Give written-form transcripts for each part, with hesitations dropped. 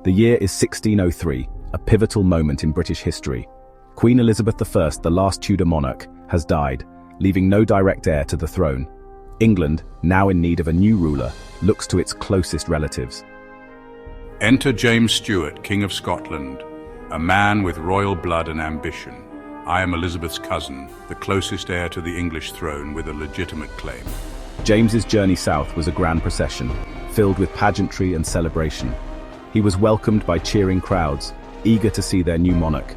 The year is 1603, a pivotal moment in British history. Queen Elizabeth I, the last Tudor monarch, has died, leaving no direct heir to the throne. England, now in need of a new ruler, looks to its closest relatives. Enter James Stuart, King of Scotland, a man with royal blood and ambition. I am Elizabeth's cousin, the closest heir to the English throne with a legitimate claim. James's journey south was a grand procession, filled with pageantry and celebration. He was welcomed by cheering crowds, eager to see their new monarch.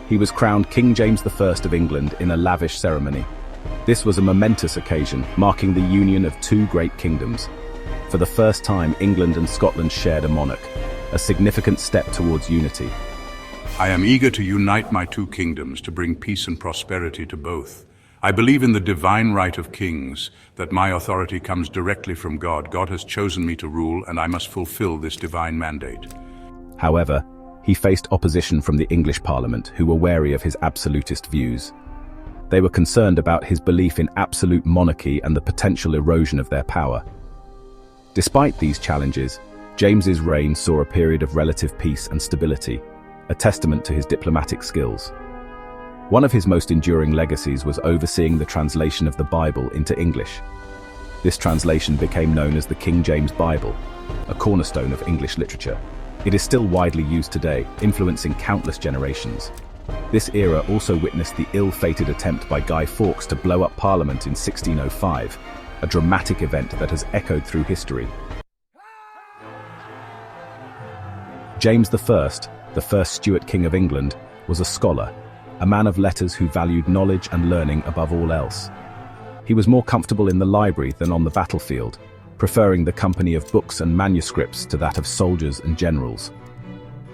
He was crowned King James I of England in a lavish ceremony. This was a momentous occasion, marking the union of two great kingdoms. For the first time, England and Scotland shared a monarch, a significant step towards unity. I am eager to unite my two kingdoms to bring peace and prosperity to both. I believe in the divine right of kings, that my authority comes directly from God. God has chosen me to rule, and I must fulfill this divine mandate. However, he faced opposition from the English Parliament, who were wary of his absolutist views. They were concerned about his belief in absolute monarchy and the potential erosion of their power. Despite these challenges, James's reign saw a period of relative peace and stability, a testament to his diplomatic skills. One of his most enduring legacies was overseeing the translation of the Bible into English. This translation became known as the King James Bible, a cornerstone of English literature. It is still widely used today, influencing countless generations. This era also witnessed the ill-fated attempt by Guy Fawkes to blow up Parliament in 1605, a dramatic event that has echoed through history. James I, the first Stuart King of England, was a scholar, a man of letters who valued knowledge and learning above all else. He was more comfortable in the library than on the battlefield, preferring the company of books and manuscripts to that of soldiers and generals.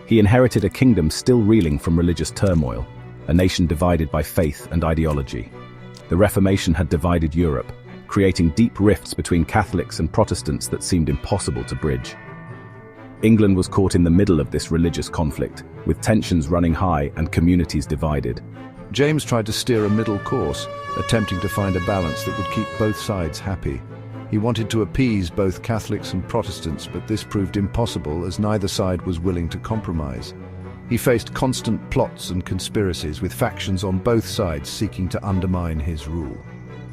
He inherited a kingdom still reeling from religious turmoil, a nation divided by faith and ideology. The Reformation had divided Europe, creating deep rifts between Catholics and Protestants that seemed impossible to bridge. England was caught in the middle of this religious conflict, with tensions running high and communities divided. James tried to steer a middle course, attempting to find a balance that would keep both sides happy. He wanted to appease both Catholics and Protestants, but this proved impossible as neither side was willing to compromise. He faced constant plots and conspiracies, with factions on both sides seeking to undermine his rule.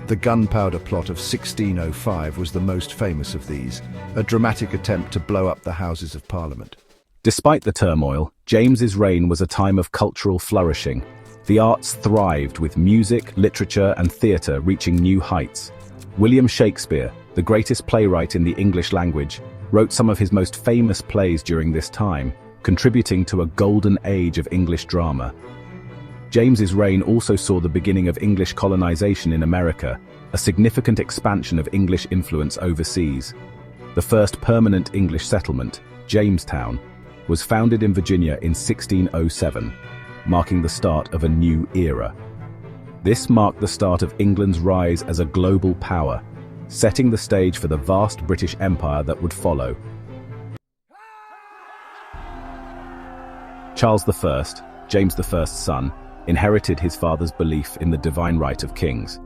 The Gunpowder Plot of 1605 was the most famous of these, a dramatic attempt to blow up the Houses of Parliament. Despite the turmoil, James's reign was a time of cultural flourishing. The arts thrived, with music, literature, and theatre reaching new heights. William Shakespeare, the greatest playwright in the English language, wrote some of his most famous plays during this time, contributing to a golden age of English drama. James's reign also saw the beginning of English colonization in America, a significant expansion of English influence overseas. The first permanent English settlement, Jamestown, was founded in Virginia in 1607, marking the start of a new era. This marked the start of England's rise as a global power, setting the stage for the vast British Empire that would follow. Charles I, James I's son, inherited his father's belief in the divine right of kings.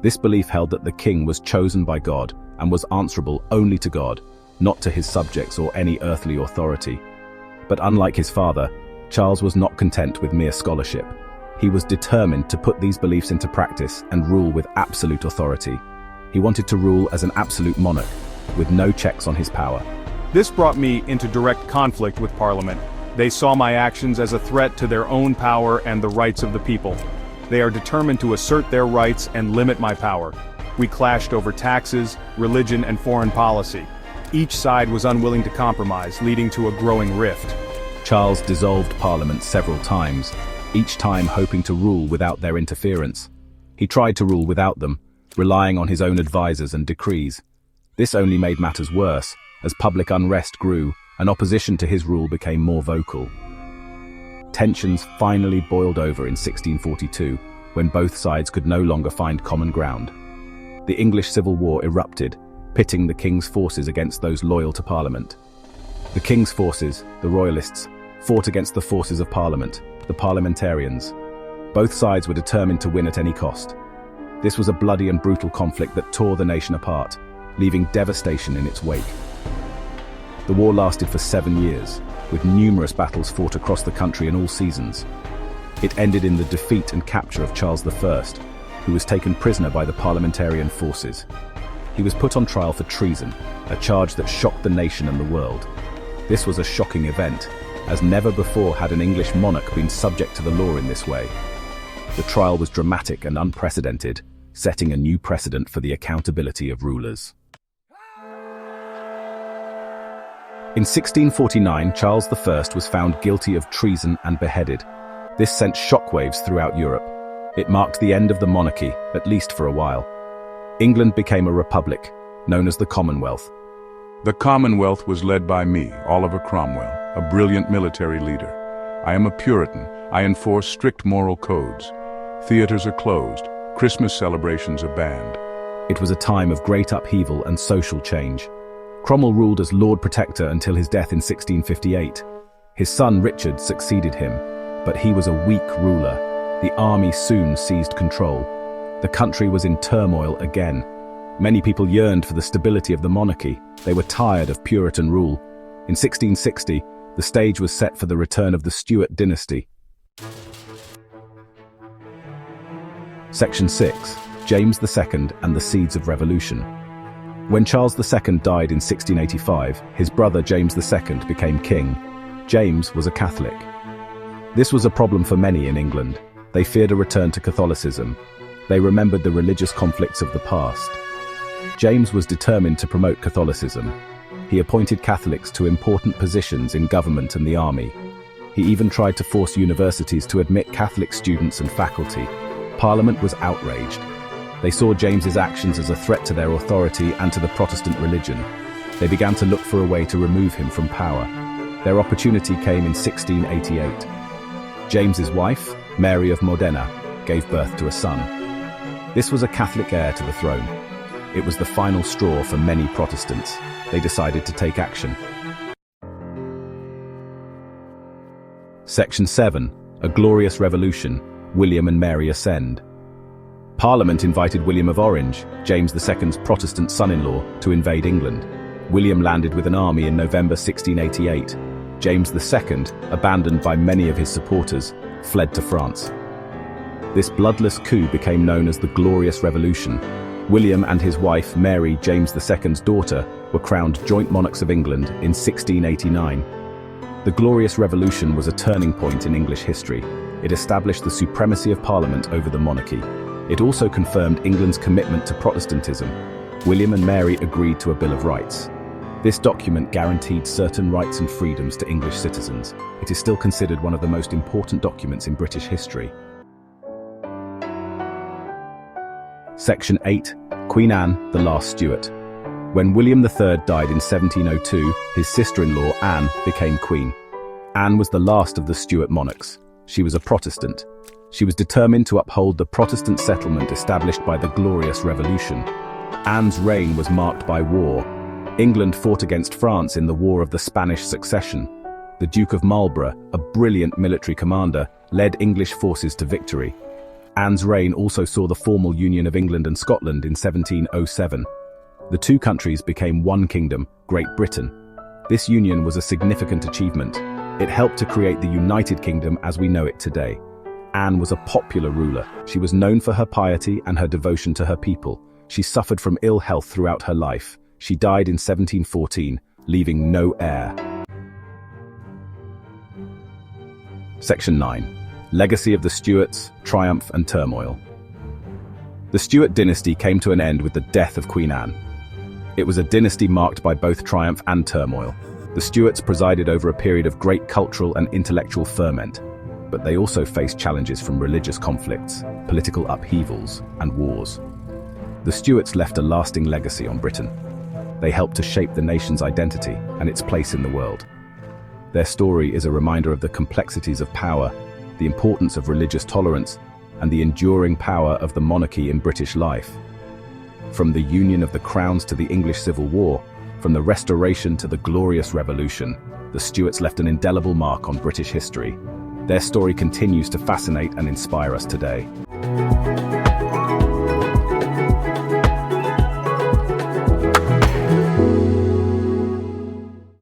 This belief held that the king was chosen by God and was answerable only to God, not to his subjects or any earthly authority. But unlike his father, Charles was not content with mere scholarship. He was determined to put these beliefs into practice and rule with absolute authority. He wanted to rule as an absolute monarch, with no checks on his power. This brought me into direct conflict with Parliament. They saw my actions as a threat to their own power and the rights of the people. They are determined to assert their rights and limit my power. We clashed over taxes, religion, and foreign policy. Each side was unwilling to compromise, leading to a growing rift. Charles dissolved Parliament several times, each time hoping to rule without their interference. He tried to rule without them, relying on his own advisors and decrees. This only made matters worse, as public unrest grew and opposition to his rule became more vocal. Tensions finally boiled over in 1642, when both sides could no longer find common ground. The English Civil War erupted, pitting the king's forces against those loyal to Parliament. The king's forces, the Royalists, fought against the forces of Parliament, the Parliamentarians. Both sides were determined to win at any cost. This was a bloody and brutal conflict that tore the nation apart, leaving devastation in its wake. The war lasted for 7 years, with numerous battles fought across the country in all seasons. It ended in the defeat and capture of Charles I, who was taken prisoner by the parliamentarian forces. He was put on trial for treason, a charge that shocked the nation and the world. This was a shocking event, as never before had an English monarch been subject to the law in this way. The trial was dramatic and unprecedented, setting a new precedent for the accountability of rulers. In 1649, Charles I was found guilty of treason and beheaded. This sent shockwaves throughout Europe. It marked the end of the monarchy, at least for a while. England became a republic, known as the Commonwealth. The Commonwealth was led by me, Oliver Cromwell, a brilliant military leader. I am a Puritan. I enforce strict moral codes. Theaters are closed. Christmas celebrations are banned. It was a time of great upheaval and social change. Cromwell ruled as Lord Protector until his death in 1658. His son Richard succeeded him, but he was a weak ruler. The army soon seized control. The country was in turmoil again. Many people yearned for the stability of the monarchy. They were tired of Puritan rule. In 1660, the stage was set for the return of the Stuart Dynasty. Section 6. James II and the Seeds of Revolution. When Charles II died in 1685, his brother James II became king. James was a Catholic. This was a problem for many in England. They feared a return to Catholicism. They remembered the religious conflicts of the past. James was determined to promote Catholicism. He appointed Catholics to important positions in government and the army. He even tried to force universities to admit Catholic students and faculty. Parliament was outraged. They saw James's actions as a threat to their authority and to the Protestant religion. They began to look for a way to remove him from power. Their opportunity came in 1688. James's wife, Mary of Modena, gave birth to a son. This was a Catholic heir to the throne. It was the final straw for many Protestants. They decided to take action. Section 7. A Glorious Revolution. William and Mary ascend. Parliament invited William of Orange, James II's Protestant son-in-law, to invade England. William landed with an army in November 1688. James II, abandoned by many of his supporters, fled to France. This bloodless coup became known as the Glorious Revolution. William and his wife, Mary, James II's daughter, were crowned joint monarchs of England in 1689. The Glorious Revolution was a turning point in English history. It established the supremacy of Parliament over the monarchy. It also confirmed England's commitment to Protestantism. William and Mary agreed to a Bill of Rights. This document guaranteed certain rights and freedoms to English citizens. It is still considered one of the most important documents in British history. Section 8. Queen Anne, the last Stuart. When William III died in 1702, his sister-in-law, Anne, became queen. Anne was the last of the Stuart monarchs. She was a Protestant. She was determined to uphold the Protestant settlement established by the Glorious Revolution. Anne's reign was marked by war. England fought against France in the War of the Spanish Succession. The Duke of Marlborough, a brilliant military commander, led English forces to victory. Anne's reign also saw the formal union of England and Scotland in 1707. The two countries became one kingdom, Great Britain. This union was a significant achievement. It helped to create the United Kingdom as we know it today. Anne was a popular ruler. She was known for her piety and her devotion to her people. She suffered from ill health throughout her life. She died in 1714, leaving no heir. Section 9. Legacy of the Stuarts, Triumph and Turmoil. The Stuart dynasty came to an end with the death of Queen Anne. It was a dynasty marked by both triumph and turmoil. The Stuarts presided over a period of great cultural and intellectual ferment, but they also faced challenges from religious conflicts, political upheavals, and wars. The Stuarts left a lasting legacy on Britain. They helped to shape the nation's identity and its place in the world. Their story is a reminder of the complexities of power, the importance of religious tolerance, and the enduring power of the monarchy in British life. From the union of the crowns to the English Civil War, from the Restoration to the Glorious Revolution, the Stuarts left an indelible mark on British history. Their story continues to fascinate and inspire us today.